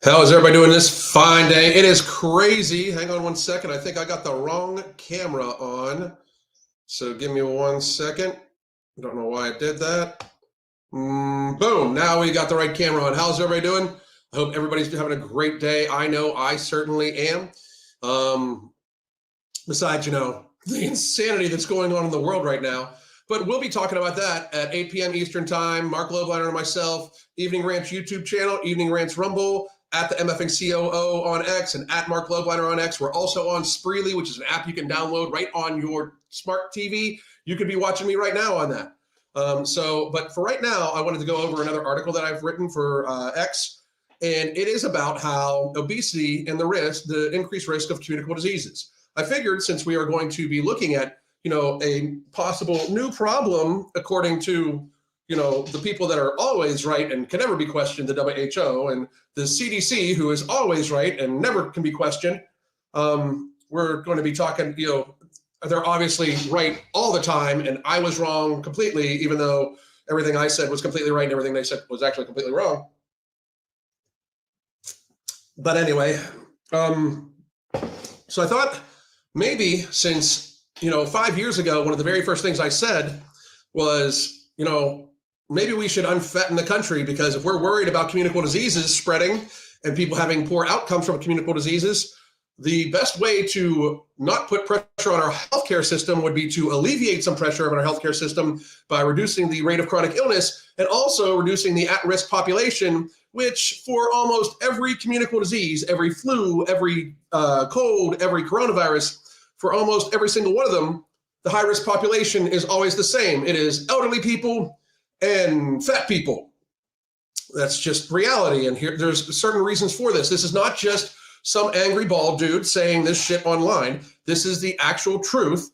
How is everybody doing this fine day? It is crazy. Hang on one second. I think I got the wrong camera on. So give me 1 second. Don't know why I did that. Boom. Now we got the right camera on. How's everybody doing? I hope everybody's having a great day. I know I certainly am. Besides, the insanity that's going on in the world right now. But we'll be talking about that at 8 p.m. Eastern Time. Mark Loveliner and myself, Evening Rant's YouTube channel, Evening Rant's Rumble, at the MFing COO on X, and at Mark Loveliner on X. We're also on Spreely, which is an app you can download right on your smart TV. You could be watching me right now on that. But for right now, I wanted to go over another article that I've written for X, and it is about how obesity and the increased risk of communicable diseases. I figured since we are going to be looking at, a possible new problem, according to, the people that are always right and can never be questioned, the WHO and the CDC, who is always right and never can be questioned. We're going to be talking, they're obviously right all the time, and I was wrong completely, even though everything I said was completely right and everything they said was actually completely wrong. But anyway, so I thought maybe since, 5 years ago, one of the very first things I said was, maybe we should unfatten the country, because if we're worried about communicable diseases spreading and people having poor outcomes from communicable diseases, the best way to not put pressure on our healthcare system would be to alleviate some pressure on our healthcare system by reducing the rate of chronic illness and also reducing the at-risk population, which for almost every communicable disease, every flu, every cold, every coronavirus, for almost every single one of them, the high-risk population is always the same. It is elderly people and fat people. That's just reality. And here, there's certain reasons for this. This is not just some angry bald dude saying this shit online. This is the actual truth,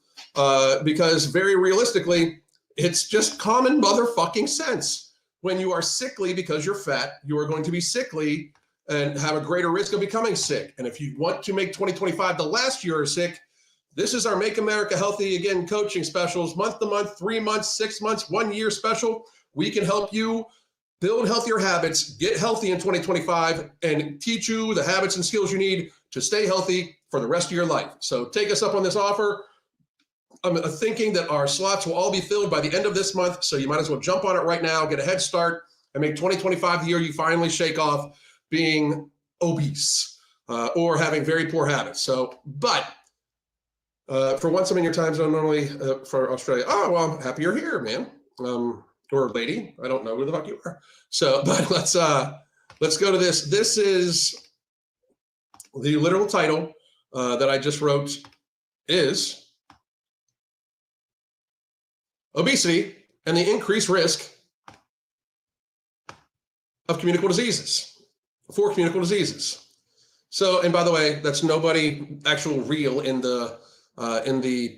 because very realistically, it's just common motherfucking sense. When you are sickly because you're fat, you are going to be sickly and have a greater risk of becoming sick. And if you want to make 2025 the last year you're sick, this is our Make America Healthy Again coaching specials, month to month, 3 months, 6 months, 1 year special. We can help you build healthier habits, get healthy in 2025, and teach you the habits and skills you need to stay healthy for the rest of your life. So take us up on this offer. I'm thinking that our slots will all be filled by the end of this month, so you might as well jump on it right now, get a head start, and make 2025 the year you finally shake off being obese or having very poor habits. For once I'm in your time zone, normally for Australia. Oh, well, I'm happy you're here, man. Or lady, I don't know who the fuck you are. So, but let's go to this. This is the literal title that I just wrote is Obesity and the Increased Risk of Communicable Diseases, for communicable diseases. So, and by the way, that's nobody actual real in the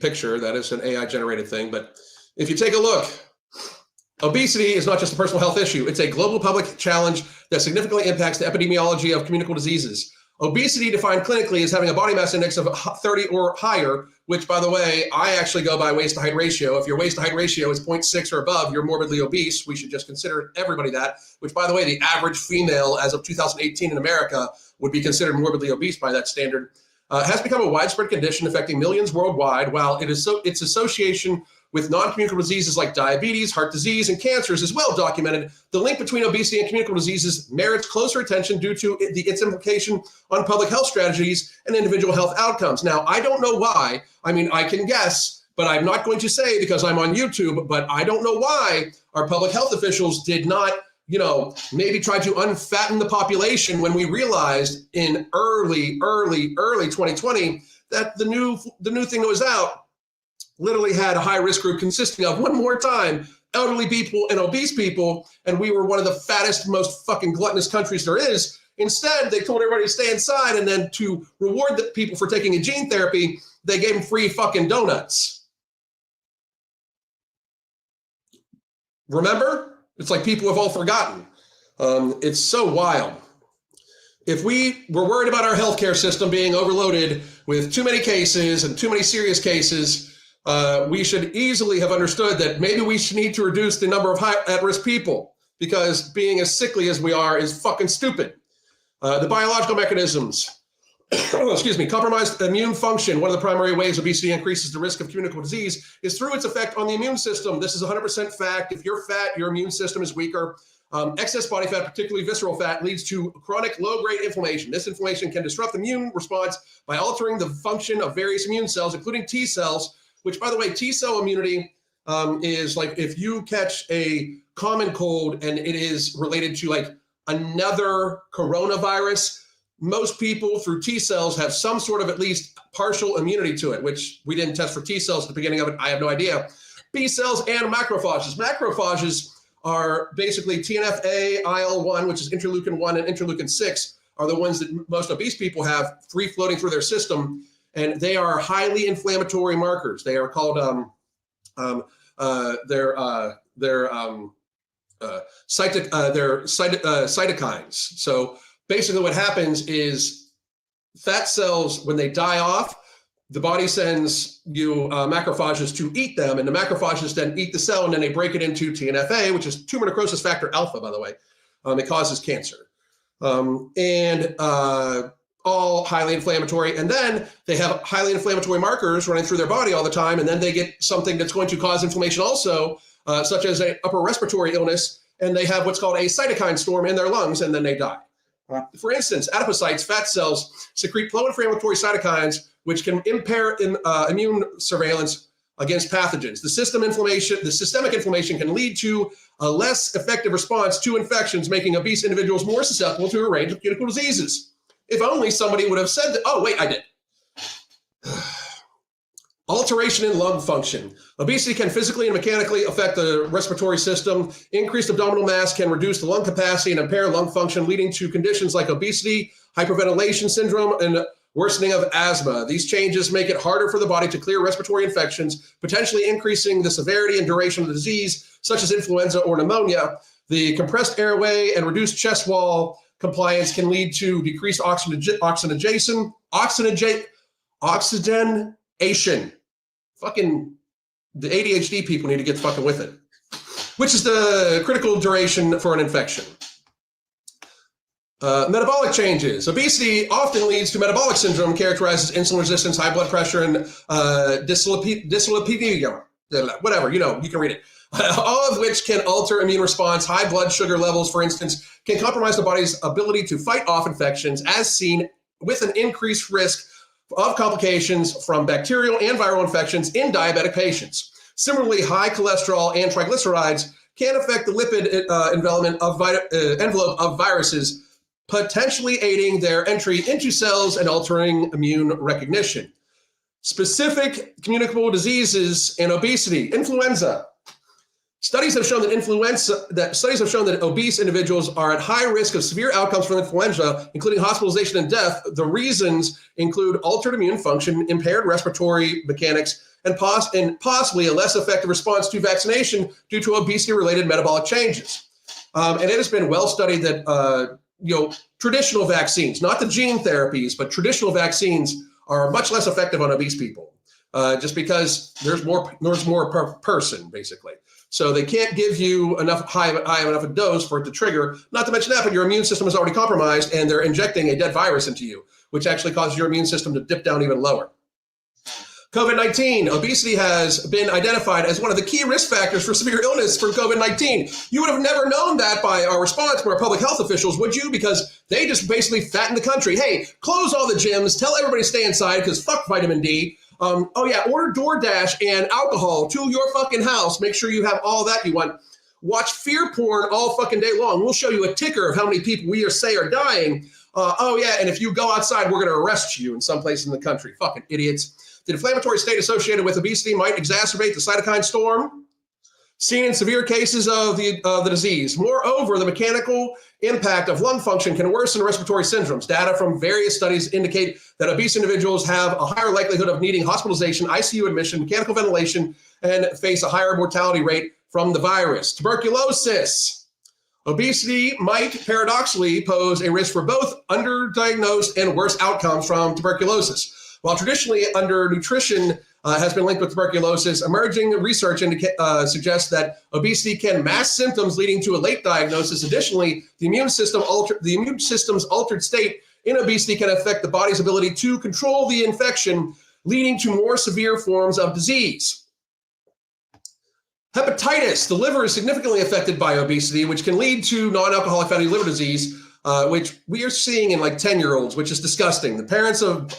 picture. That is an AI generated thing. But if you take a look, obesity is not just a personal health issue. It's a global public challenge that significantly impacts the epidemiology of communicable diseases. Obesity, defined clinically, is having a body mass index of 30 or higher, which, by the way, I actually go by waist to height ratio. If your waist to height ratio is 0.6 or above, you're morbidly obese. We should just consider everybody that, which, by the way, the average female as of 2018 in America would be considered morbidly obese by that standard. Has become a widespread condition affecting millions worldwide. While its association with non-communicable diseases like diabetes, heart disease, and cancers is well documented, the link between obesity and communicable diseases merits closer attention due to its implication on public health strategies and individual health outcomes. Now, I don't know why. I mean, I can guess, but I'm not going to say because I'm on YouTube, but I don't know why our public health officials did not, maybe try to unfatten the population when we realized in early 2020 that the new thing that was out literally had a high risk group consisting of, one more time, elderly people and obese people, and we were one of the fattest, most fucking gluttonous countries there is. Instead, they told everybody to stay inside, and then to reward the people for taking a gene therapy, they gave them free fucking donuts. Remember? It's like people have all forgotten. It's so wild. If we were worried about our healthcare system being overloaded with too many cases and too many serious cases, we should easily have understood that maybe we should need to reduce the number of at-risk people, because being as sickly as we are is fucking stupid. The biological mechanisms. Excuse me, compromised immune function. One of the primary ways obesity increases the risk of communicable disease is through its effect on the immune system. This is 100% fact. If you're fat, your immune system is weaker. Excess body fat, particularly visceral fat, leads to chronic low-grade inflammation. This inflammation can disrupt the immune response by altering the function of various immune cells, including T cells, which, by the way, T cell immunity is like if you catch a common cold and it is related to like another coronavirus, most people through T cells have some sort of at least partial immunity to it, which we didn't test for T cells at the beginning of it. I have no idea. B cells and macrophages. Macrophages are basically TNF-A, IL-1, which is interleukin-1 and interleukin-6, are the ones that most obese people have free floating through their system, and they are highly inflammatory markers. They are called cytokines. So basically what happens is fat cells, when they die off, the body sends you macrophages to eat them, and the macrophages then eat the cell, and then they break it into TNF-A, which is tumor necrosis factor alpha, by the way. It causes cancer. All highly inflammatory. And then they have highly inflammatory markers running through their body all the time, and then they get something that's going to cause inflammation also, such as an upper respiratory illness, and they have what's called a cytokine storm in their lungs, and then they die. For instance, adipocytes, fat cells, secrete pro-inflammatory cytokines, which can impair immune surveillance against pathogens. The systemic inflammation can lead to a less effective response to infections, making obese individuals more susceptible to a range of communicable diseases. If only somebody would have said that. Oh, wait, I did. Alteration in lung function. Obesity can physically and mechanically affect the respiratory system. Increased abdominal mass can reduce the lung capacity and impair lung function, leading to conditions like obesity, hyperventilation syndrome, and worsening of asthma. These changes make it harder for the body to clear respiratory infections, potentially increasing the severity and duration of the disease, such as influenza or pneumonia. The compressed airway and reduced chest wall compliance can lead to decreased oxygenation. Fucking the ADHD people need to get fucking with it, which is the critical duration for an infection. Metabolic changes. Obesity often leads to metabolic syndrome characterized as insulin resistance, high blood pressure, and dyslipidemia. Whatever, you can read it. All of which can alter immune response. High blood sugar levels, for instance, can compromise the body's ability to fight off infections, as seen with an increased risk of complications from bacterial and viral infections in diabetic patients. Similarly, high cholesterol and triglycerides can affect the lipid envelope of viruses, potentially aiding their entry into cells and altering immune recognition. Specific communicable diseases and obesity. Influenza. Studies have shown that obese individuals are at high risk of severe outcomes from influenza, including hospitalization and death. The reasons include altered immune function, impaired respiratory mechanics, and possibly a less effective response to vaccination due to obesity-related metabolic changes. And it has been well studied that traditional vaccines, not the gene therapies, but traditional vaccines are much less effective on obese people, just because there's more per person, basically. So they can't give you high enough a dose for it to trigger. Not to mention that, but your immune system is already compromised, and they're injecting a dead virus into you, which actually causes your immune system to dip down even lower. COVID-19. Obesity has been identified as one of the key risk factors for severe illness for COVID-19. You would have never known that by our response from our public health officials, would you? Because they just basically fatten the country. Hey, close all the gyms, tell everybody to stay inside because fuck vitamin D. Order DoorDash and alcohol to your fucking house. Make sure you have all that you want. Watch fear porn all fucking day long. We'll show you a ticker of how many people we say are dying. And if you go outside, we're going to arrest you in some place in the country. Fucking idiots. The inflammatory state associated with obesity might exacerbate the cytokine storm seen in severe cases of the disease. Moreover, the mechanical impact of lung function can worsen respiratory syndromes. Data from various studies indicate that obese individuals have a higher likelihood of needing hospitalization, ICU admission, mechanical ventilation, and face a higher mortality rate from the virus. Tuberculosis. Obesity might paradoxically pose a risk for both underdiagnosed and worse outcomes from tuberculosis. While traditionally undernutrition has been linked with tuberculosis. Emerging research suggests that obesity can mask symptoms leading to a late diagnosis. Additionally, the immune system's altered state in obesity can affect the body's ability to control the infection, leading to more severe forms of disease. Hepatitis. The liver is significantly affected by obesity, which can lead to non-alcoholic fatty liver disease, which we are seeing in like 10-year-olds, which is disgusting. The parents of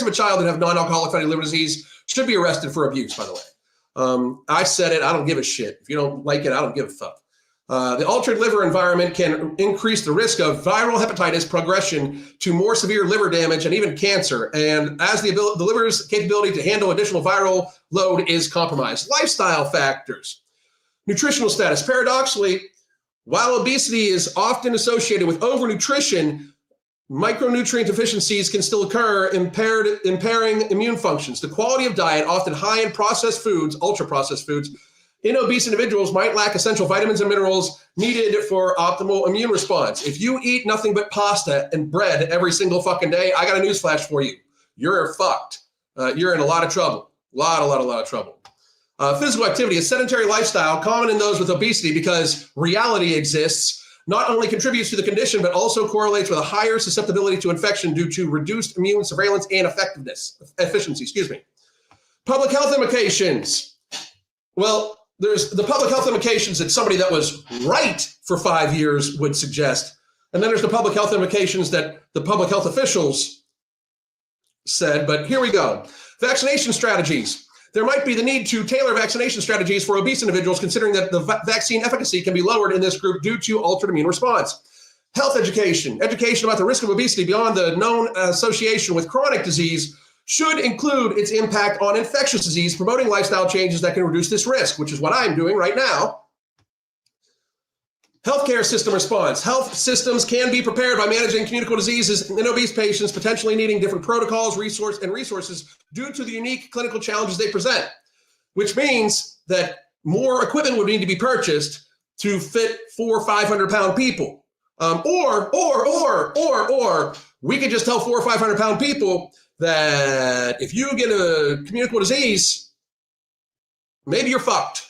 a child that have non-alcoholic fatty liver disease should be arrested for abuse, by the way. I said it. I don't give a shit. If you don't like it, I don't give a fuck. The altered liver environment can increase the risk of viral hepatitis progression to more severe liver damage and even cancer. And as the liver's capability to handle additional viral load is compromised. Lifestyle factors. Nutritional status. Paradoxically, while obesity is often associated with overnutrition, micronutrient deficiencies can still occur, impairing immune functions. The quality of diet, often high in processed foods, ultra-processed foods, in obese individuals might lack essential vitamins and minerals needed for optimal immune response. If you eat nothing but pasta and bread every single fucking day, I got a newsflash for you. You're fucked. You're in a lot of trouble. A lot of trouble. Physical activity, a sedentary lifestyle common in those with obesity because reality exists, not only contributes to the condition, but also correlates with a higher susceptibility to infection due to reduced immune surveillance and efficiency. Public health implications. Well, there's the public health implications that somebody that was right for 5 years would suggest. And then there's the public health implications that the public health officials said, but here we go. Vaccination strategies. There might be the need to tailor vaccination strategies for obese individuals, considering that the vaccine efficacy can be lowered in this group due to altered immune response. Health education. Education about the risk of obesity beyond the known association with chronic disease should include its impact on infectious disease, promoting lifestyle changes that can reduce this risk, which is what I'm doing right now. Healthcare system response. Health systems can be prepared by managing communicable diseases in obese patients, potentially needing different protocols, resources due to the unique clinical challenges they present, which means that more equipment would need to be purchased to fit 400 or 500 pound people. Or we could just tell 400 or 500 pound people that if you get a communicable disease, maybe you're fucked.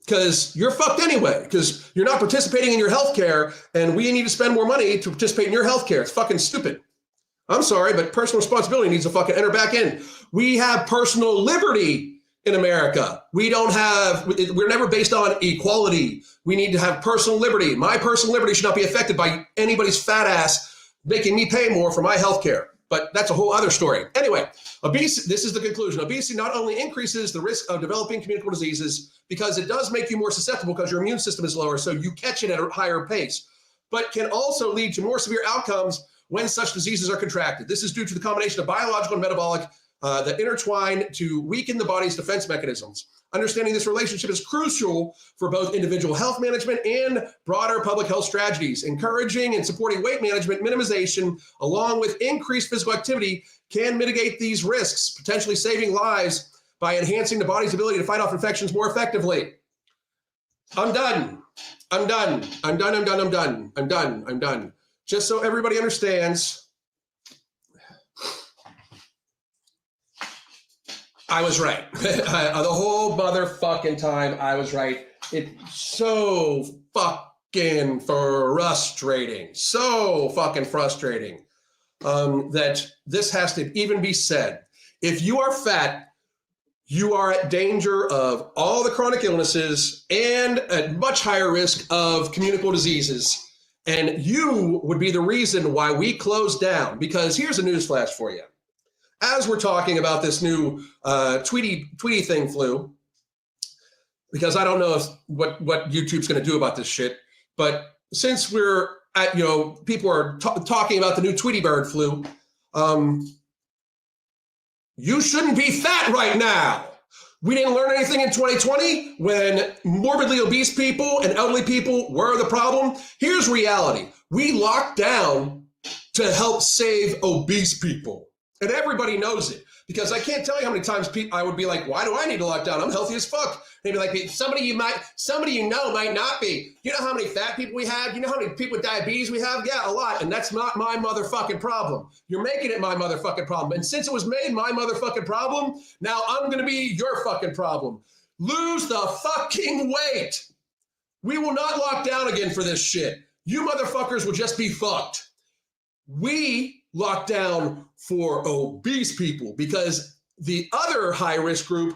Because you're fucked anyway, because you're not participating in your healthcare, and we need to spend more money to participate in your healthcare. It's fucking stupid. I'm sorry, but personal responsibility needs to fucking enter back in. We have personal liberty in America. We're never based on equality. We need to have personal liberty. My personal liberty should not be affected by anybody's fat ass making me pay more for my healthcare. But that's a whole other story. Anyway, obesity, this is the conclusion. Obesity not only increases the risk of developing communicable diseases because it does make you more susceptible because your immune system is lower, so you catch it at a higher pace, but can also lead to more severe outcomes when such diseases are contracted. This is due to the combination of biological and metabolic that intertwine to weaken the body's defense mechanisms. Understanding this relationship is crucial for both individual health management and broader public health strategies. Encouraging and supporting weight management minimization, along with increased physical activity, can mitigate these risks, potentially saving lives by enhancing the body's ability to fight off infections more effectively. I'm done. Just so everybody understands, I was right. The whole motherfucking time I was right. It's so fucking frustrating. That this has to even be said. If you are fat, you are at danger of all the chronic illnesses and at much higher risk of communicable diseases. And you would be the reason why we closed down. Because here's a newsflash for you. As we're talking about this new Tweety thing flu, because I don't know what YouTube's going to do about this shit, but since we're at, people are talking about the new Tweety bird flu, you shouldn't be fat right now. We didn't learn anything in 2020 when morbidly obese people and elderly people were the problem. Here's reality. We locked down to help save obese people. And everybody knows it, because I can't tell you how many times I would be like, why do I need to lock down? I'm healthy as fuck. They'd be like, somebody you know might not be. You know how many fat people we have? You know how many people with diabetes we have? Yeah, a lot. And that's not my motherfucking problem. You're making it my motherfucking problem. And since it was made my motherfucking problem, now I'm going to be your fucking problem. Lose the fucking weight. We will not lock down again for this shit. You motherfuckers will just be fucked. We lock down for obese people because the other high-risk group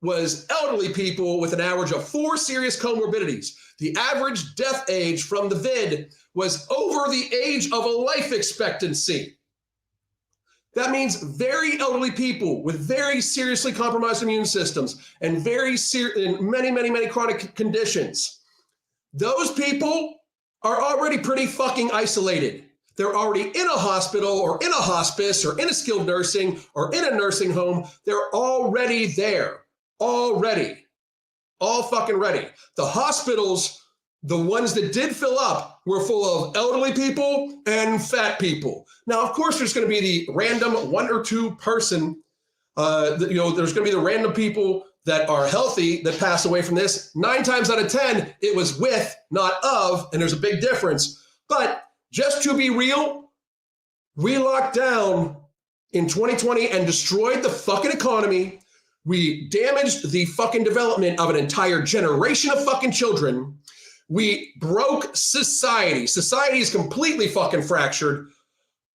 was elderly people with an average of 4 serious comorbidities. The average death age from the vid was over the age of a life expectancy. That means very elderly people with very seriously compromised immune systems and many chronic conditions. Those people are already pretty fucking isolated. They're already in a hospital or in a hospice or in a skilled nursing or in a nursing home. They're already there. Already. All fucking ready. The hospitals, the ones that did fill up, were full of elderly people and fat people. Now, of course, there's going to be the random 1 or 2 person, there's going to be the random people that are healthy that pass away from this. 9 times out of 10, it was with, not of, and there's a big difference. But just to be real, we locked down in 2020 and destroyed the fucking economy. We damaged the fucking development of an entire generation of fucking children. We broke society. Society is completely fucking fractured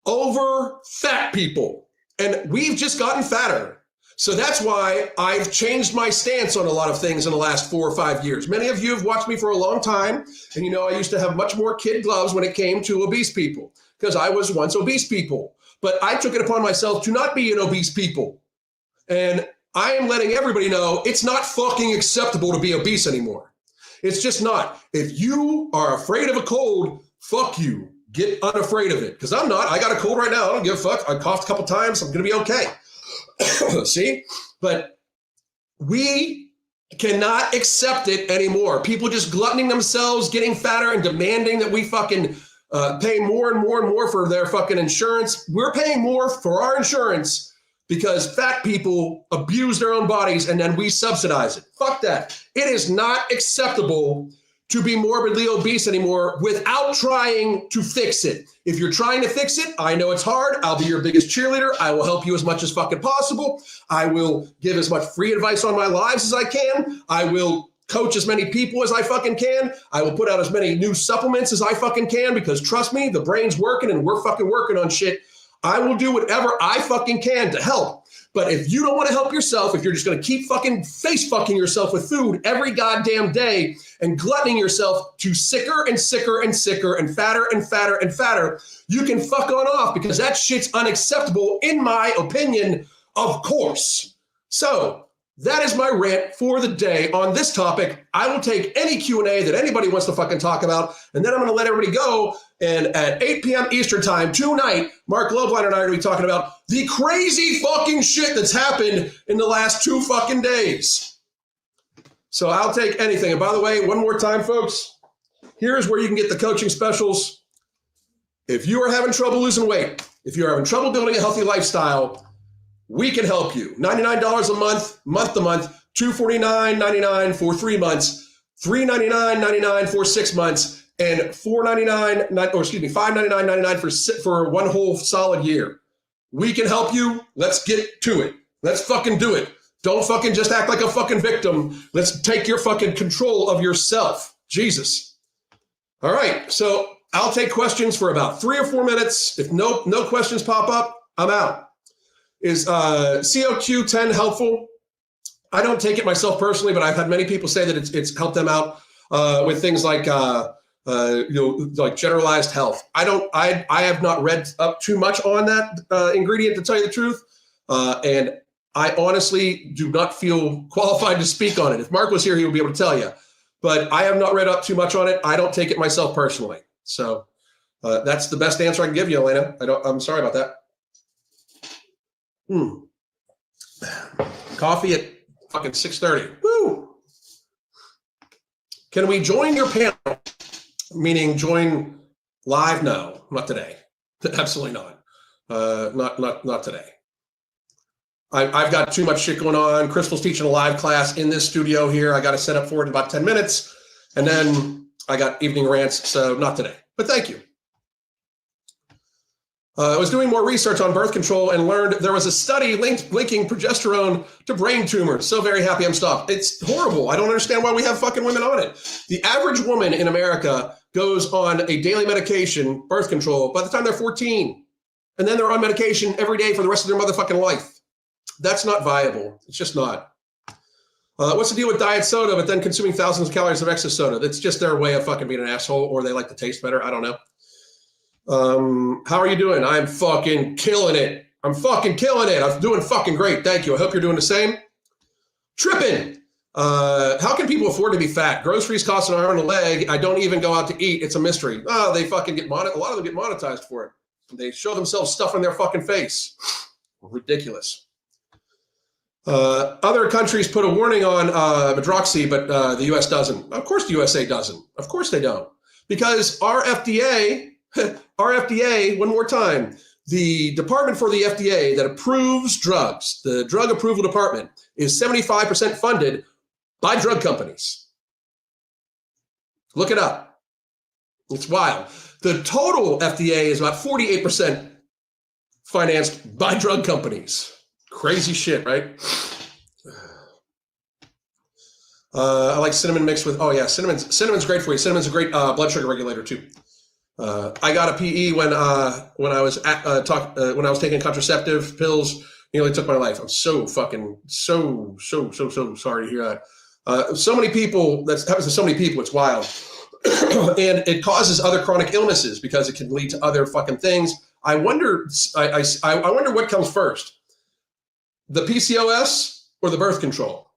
over fat people. And we've just gotten fatter. So that's why I've changed my stance on a lot of things in the last 4 or 5 years. Many of you have watched me for a long time. And you know, I used to have much more kid gloves when it came to obese people because I was once obese people. But I took it upon myself to not be an obese people. And I am letting everybody know it's not fucking acceptable to be obese anymore. It's just not. If you are afraid of a cold, fuck you. Get unafraid of it. Because I'm not. I got a cold right now. I don't give a fuck. I coughed a couple times. I'm going to be okay. See? But we cannot accept it anymore. People just gluttoning themselves, getting fatter, and demanding that we fucking pay more and more and more for their fucking insurance. We're paying more for our insurance because fat people abuse their own bodies and then we subsidize it. Fuck that. It is not acceptable to be morbidly obese anymore without trying to fix it. If you're trying to fix it, I know it's hard. I'll be your biggest cheerleader. I will help you as much as fucking possible. I will give as much free advice on my lives as I can. I will coach as many people as I fucking can. I will put out as many new supplements as I fucking can because trust me, the brain's working and we're fucking working on shit. I will do whatever I fucking can to help. But if you don't want to help yourself, if you're just going to keep fucking face fucking yourself with food every goddamn day and gluttoning yourself to sicker and sicker and sicker and fatter and fatter and fatter, you can fuck on off because that shit's unacceptable in my opinion, of course. So that is my rant for the day on this topic. I will take any Q&A that anybody wants to fucking talk about, and then I'm going to let everybody go. And at 8 p.m. Eastern time tonight, Mark Loveline and I are going to be talking about the crazy fucking shit that's happened in the last 2 fucking days. So I'll take anything. And by the way, one more time, folks, here's where you can get the coaching specials. If you are having trouble losing weight, if you're having trouble building a healthy lifestyle, we can help you. $99 a month to month, $249.99 for 3 months, $399.99 for 6 months, and $599.99 for 1 whole solid year. We can help you. Let's get to it. Let's fucking do it. Don't fucking just act like a fucking victim. Let's take your fucking control of yourself. Jesus. All right. So I'll take questions for about 3 or 4 minutes. If no questions pop up, I'm out. Is COQ10 helpful? I don't take it myself personally, but I've had many people say that it's helped them out with things like like generalized health. I have not read up too much on that ingredient, to tell you the truth, and I honestly do not feel qualified to speak on it. If Mark was here, he would be able to tell you, but I have not read up too much on it. I don't take it myself personally, so that's the best answer I can give you, Elena. I'm sorry about that. Coffee at fucking 6:30. Woo! Can we join your panel? Meaning join live? No, not today. Absolutely not. Not today. I've got too much shit going on. Crystal's teaching a live class in this studio here. I got to set up for it in about 10 minutes. And then I got evening rants, so not today. But thank you. I was doing more research on birth control and learned there was a study linking progesterone to brain tumors. So very happy I'm stopped. It's horrible. I don't understand why we have fucking women on it. The average woman in America goes on a daily medication, birth control, by the time they're 14. And then they're on medication every day for the rest of their motherfucking life. That's not viable. It's just not. What's the deal with diet soda, but then consuming thousands of calories of excess soda? That's just their way of fucking being an asshole, or they like the taste better. I don't know. How are you doing? I'm fucking killing it. I'm fucking killing it. I'm doing fucking great. Thank you. I hope you're doing the same. Tripping. How can people afford to be fat? Groceries cost an arm and a leg. I don't even go out to eat. It's a mystery. Oh, they fucking get a lot of them get monetized for it. They show themselves stuff in their fucking face. Ridiculous. Other countries put a warning on Medroxy, but the US doesn't. Of course the USA doesn't. Of course they don't. Because our FDA, one more time, the department for the FDA that approves drugs, the drug approval department, is 75% funded by drug companies. Look it up. It's wild. The total FDA is about 48% financed by drug companies. Crazy shit, right? I like cinnamon mixed with, oh yeah, cinnamon's great for you. Cinnamon's a great blood sugar regulator too. I got a PE when I was taking contraceptive pills. Nearly took my life. I'm so fucking so sorry to hear that. So many people, that happens to so many people. It's wild, and it causes other chronic illnesses because it can lead to other fucking things. I wonder what comes first, the PCOS or the birth control.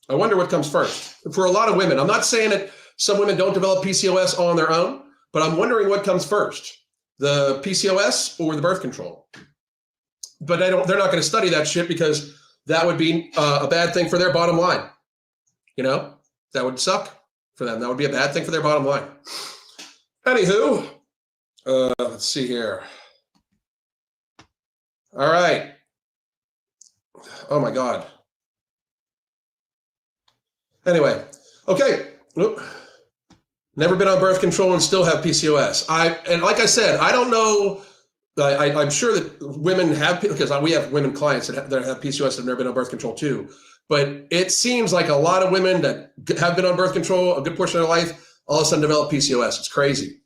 I wonder what comes first for a lot of women. I'm not saying that some women don't develop PCOS on their own, but I'm wondering what comes first, the PCOS or the birth control. But they're not going to study that shit because that would be a bad thing for their bottom line. You know, that would suck for them. That would be a bad thing for their bottom line. Anywho, let's see here. All right. Oh my God. Anyway, okay. Oop. Never been on birth control and still have PCOS. And like I said, I don't know. I'm sure that women have, because we have women clients that have PCOS that have never been on birth control too. But it seems like a lot of women that have been on birth control a good portion of their life all of a sudden develop PCOS. It's crazy.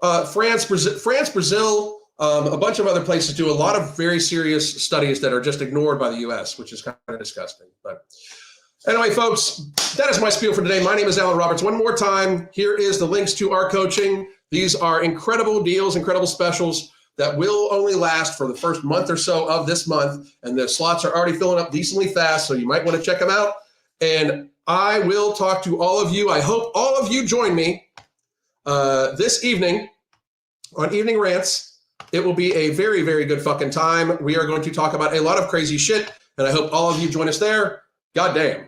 France, Brazil, a bunch of other places do a lot of very serious studies that are just ignored by the US, which is kind of disgusting. But anyway, folks, that is my spiel for today. My name is Alan Roberts. One more time, here is the links to our coaching. These are incredible deals, incredible specials that will only last for the first month or so of this month. And the slots are already filling up decently fast, so you might want to check them out. And I will talk to all of you. I hope all of you join me this evening on Evening Rants. It will be a very, very good fucking time. We are going to talk about a lot of crazy shit, and I hope all of you join us there. God damn.